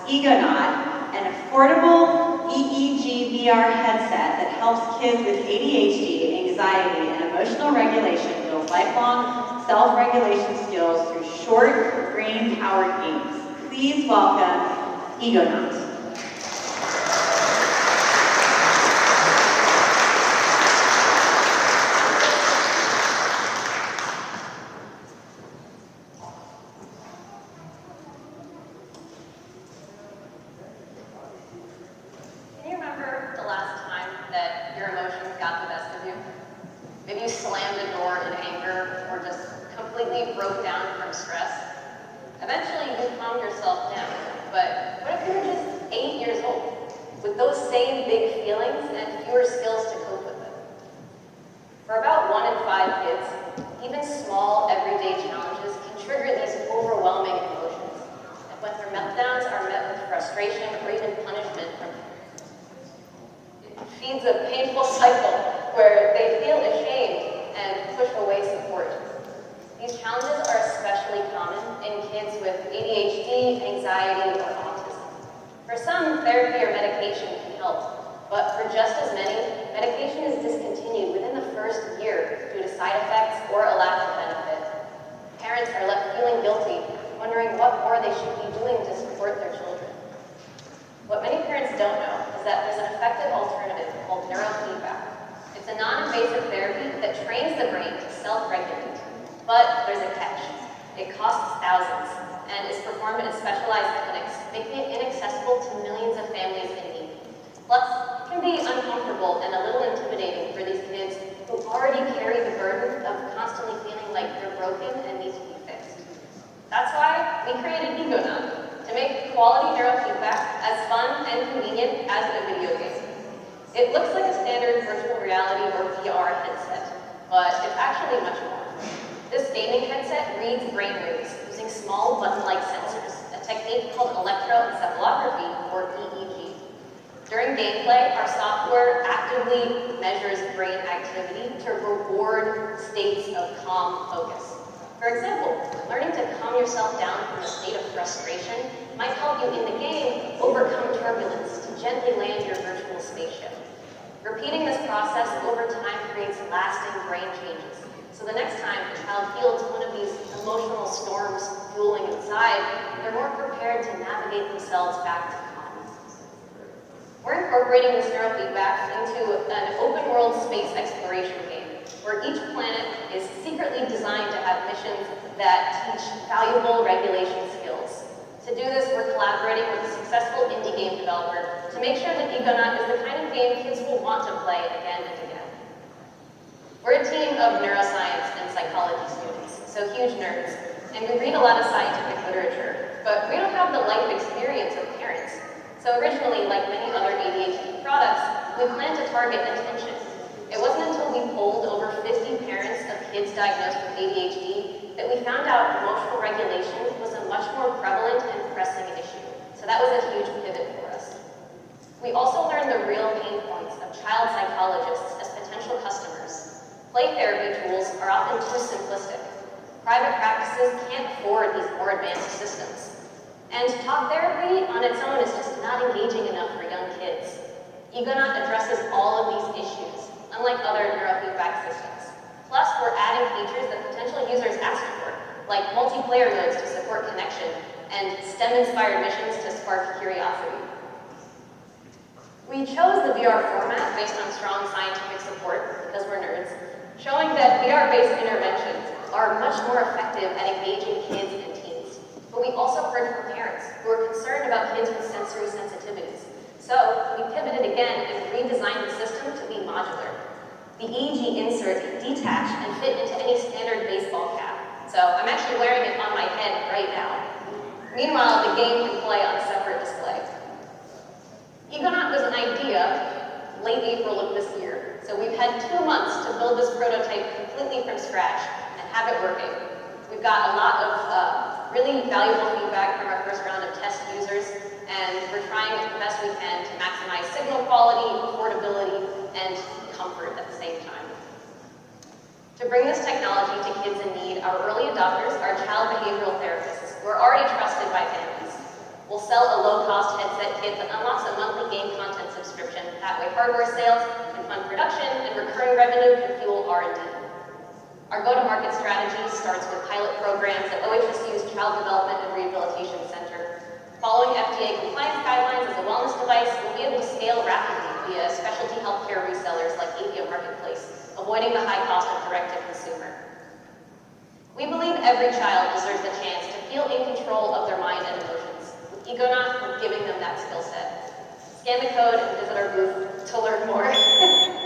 EEGonaut, an affordable EEG-VR headset that helps kids with ADHD, anxiety, and emotional regulation build lifelong self-regulation skills through short, brain-powered games. Please welcome EEGonaut. Maybe you slammed a door in anger or just completely broke down from stress. Eventually you calmed yourself down, but what if you were just 8 years old with those same big feelings and fewer skills to cope with it? For about 1 in 5 kids, even small everyday challenges can trigger these overwhelming emotions. And when their meltdowns are met with frustration or even punishment from parents, it feeds a painful cycle where they feel ashamed and push away support. These challenges are especially common in kids with ADHD, anxiety, or autism. For some, therapy or medication can help, but for just as many, medication is discontinued within the first year due to side effects or a lack of benefit. Parents are left feeling guilty, wondering what more they should be doing to support their children. What many parents don't know is that there's an effective alternative called neurofeedback. It's a non-invasive therapy that trains the brain to self-regulate. But there's a catch. It costs thousands and is performed in specialized clinics, making it inaccessible to millions of families in need. Plus, it can be uncomfortable and a little intimidating for these kids who already carry the burden of constantly feeling like they're broken and need to be fixed. That's why we created EEGonaut, to make quality neurofeedback as fun and convenient as a video game. It looks like a standard virtual reality or VR headset, but it's actually much more. This gaming headset reads brainwaves using small button-like sensors, a technique called electroencephalography, or EEG. During gameplay, our software actively measures brain activity to reward states of calm focus. For example, learning to calm yourself down from a state of frustration might help you in the game overcome turbulence to gently land your virtual spaceship. Repeating this process over time creates lasting brain changes. So the next time a child feels one of these emotional storms fueling inside, they're more prepared to navigate themselves back to calm. We're incorporating this neurofeedback into an open-world space exploration game, where each planet is secretly designed to have missions that teach valuable regulation skills. To do this, we're collaborating with a successful indie game developer to make sure that EEGonaut is the kind of game kids will want to play again and again. We're a team of neuroscience and psychology students, so huge nerds, and we read a lot of scientific literature, but we don't have the life experience of parents. So originally, like many other ADHD products, we planned to target attention. It wasn't until we polled over 50 parents of kids diagnosed with ADHD that we found out emotional regulation was a much more prevalent and pressing issue. So that was a huge pivot for us. We also learned the real pain points of child psychologists as potential customers. Play therapy tools are often too simplistic. Private practices can't afford these more advanced systems. And talk therapy on its own is just not engaging enough for young kids. EEGonaut addresses all of these issues, unlike other neurofeedback systems. Plus, we're adding features that potential users ask for, like multiplayer modes to support connection, and STEM-inspired missions to spark curiosity. We chose the VR format based on strong scientific support, because we're nerds, showing that VR-based interventions are much more effective at engaging kids and teens. But we also heard from parents who are concerned about kids with sensory sensitivities. So we pivoted again and redesigned the system to be modular. The EEG insert can detach and fit into any standard baseball cap. So I'm actually wearing it on my head right now. Meanwhile, the game can play on a separate display. EEGonaut was an idea late April of this year. So we've had 2 months to build this prototype completely from scratch and have it working. We've got a lot of really valuable feedback from our first round of test users, and we're trying the best we can to maximize signal quality, affordability, and comfort at the same time. To bring this technology to kids in need, our early adopters are child behavioral therapists who are already trusted by families. We'll sell a low-cost headset kit that unlocks a monthly game content subscription. That way hardware sales can fund production and recurring revenue can fuel R&D. Our go-to-market strategy starts with pilot programs at OHSU's Child Development and Rehabilitation Center. Following FDA compliance guidelines as a wellness device, we'll be able to scale rapidly via specialty healthcare resellers like Aaliya Marketplace, avoiding the high cost of direct-to-consumer. We believe every child deserves the chance to feel in control of their mind and emotions. With EEGonaut, we're giving them that skill set. Scan the code and visit our booth to learn more.